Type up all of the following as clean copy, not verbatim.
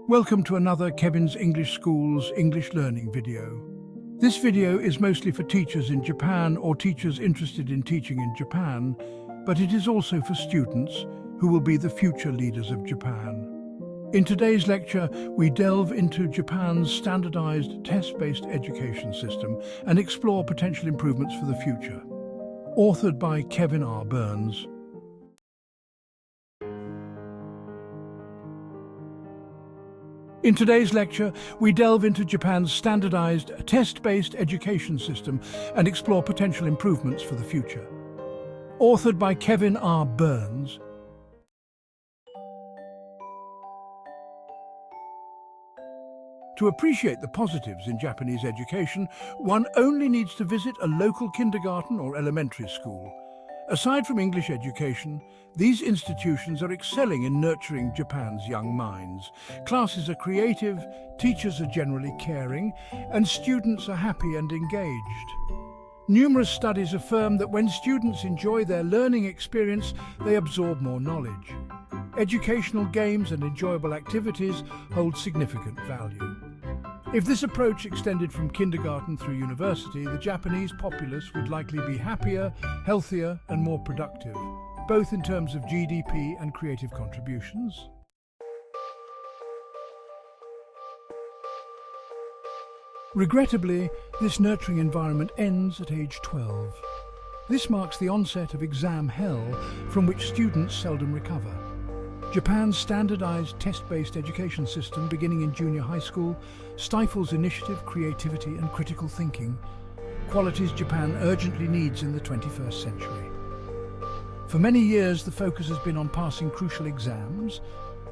Welcome to another Kevin's English School's English Learning video. This video is mostly for teachers in Japan or teachers interested in teaching in Japan, but it is also for students who will be the future leaders of Japan. In today's lecture, we delve into Japan's standardized test-based education system and explore potential improvements for the future. Authored by Kevin R. Burns. In today's lecture, we delve into Japan's standardized test-based education system and explore potential improvements for the future. Authored by Kevin R. Burns. To appreciate the positives in Japanese education, one only needs to visit a local kindergarten or elementary school. Aside from English education, these institutions are excelling in nurturing Japan's young minds. Classes are creative, teachers are generally caring, and students are happy and engaged. Numerous studies affirm that when students enjoy their learning experience, they absorb more knowledge. Educational games and enjoyable activities hold significant value. If this approach extended from kindergarten through university, the Japanese populace would likely be happier, healthier, and more productive, both in terms of GDP and creative contributions. Regrettably, this nurturing environment ends at age 12. This marks the onset of exam hell from which students seldom recover. Japan's standardized test-based education system, beginning in junior high school, stifles initiative, creativity, and critical thinking, qualities Japan urgently needs in the 21st century. For many years, the focus has been on passing crucial exams,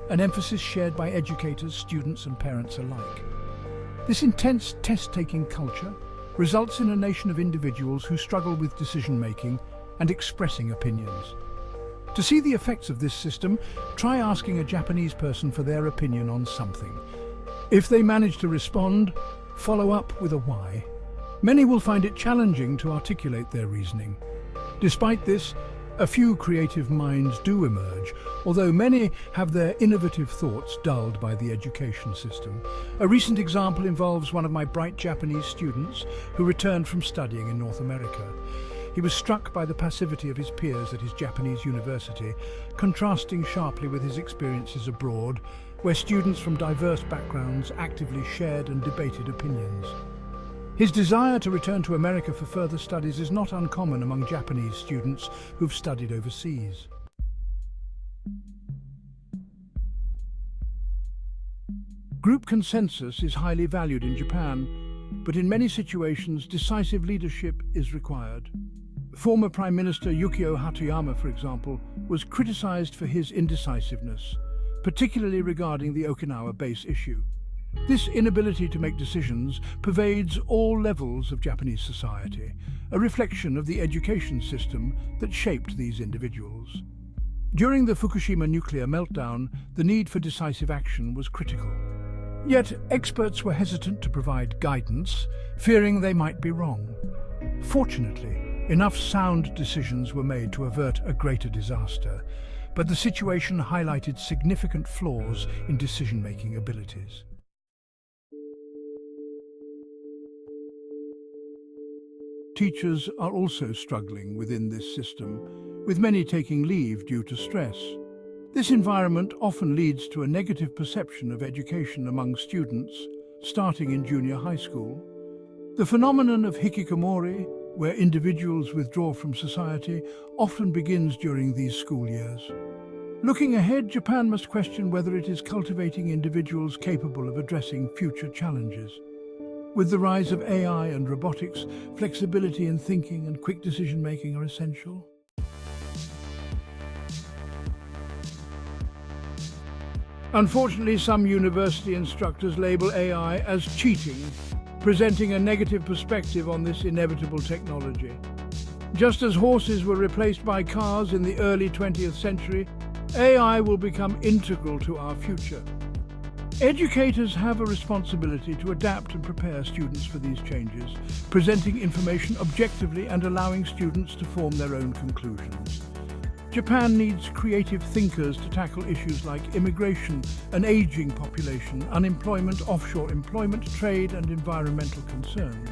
an emphasis shared by educators, students, and parents alike. This intense test-taking culture results in a nation of individuals who struggle with decision-making and expressing opinions. To see the effects of this system, try asking a Japanese person for their opinion on something. If they manage to respond, follow up with a why. Many will find it challenging to articulate their reasoning. Despite this, a few creative minds do emerge, although many have their innovative thoughts dulled by the education system. A recent example involves one of my bright Japanese students who returned from studying in North America. He was struck by the passivity of his peers at his Japanese university, contrasting sharply with his experiences abroad, where students from diverse backgrounds actively shared and debated opinions. His desire to return to America for further studies is not uncommon among Japanese students who've studied overseas. Group consensus is highly valued in Japan, but in many situations, decisive leadership is required. Former Prime Minister Yukio Hatoyama, for example, was criticized for his indecisiveness, particularly regarding the Okinawa base issue. This inability to make decisions pervades all levels of Japanese society, a reflection of the education system that shaped these individuals. During the Fukushima nuclear meltdown, the need for decisive action was critical. Yet experts were hesitant to provide guidance, fearing they might be wrong. Fortunately, enough sound decisions were made to avert a greater disaster, but the situation highlighted significant flaws in decision-making abilities. Teachers are also struggling within this system, with many taking leave due to stress. This environment often leads to a negative perception of education among students, starting in junior high school. The phenomenon of hikikomori, where individuals withdraw from society, often begins during these school years. Looking ahead, Japan must question whether it is cultivating individuals capable of addressing future challenges. With the rise of AI and robotics, flexibility in thinking and quick decision-making are essential. Unfortunately, some university instructors label AI as cheating, presenting a negative perspective on this inevitable technology. Just as horses were replaced by cars in the early 20th century, AI will become integral to our future. Educators have a responsibility to adapt and prepare students for these changes, presenting information objectively and allowing students to form their own conclusions. Japan needs creative thinkers to tackle issues like immigration, an aging population, unemployment, offshore employment, trade and environmental concerns.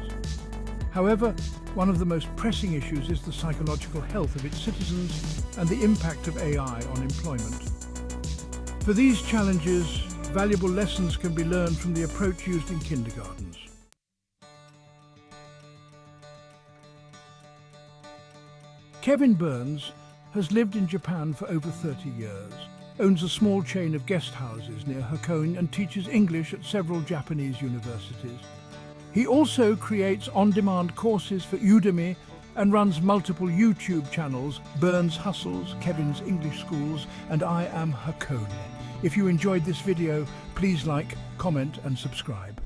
However, one of the most pressing issues is the psychological health of its citizens and the impact of AI on employment. For these challenges, valuable lessons can be learned from the approach used in kindergartens. Kevin Burns has lived in Japan for over 30 years, owns a small chain of guest houses near Hakone and teaches English at several Japanese universities. He also creates on-demand courses for Udemy and runs multiple YouTube channels, Burns Hustles, Kevin's English Schools, and I Am Hakone. If you enjoyed this video, please like, comment and subscribe.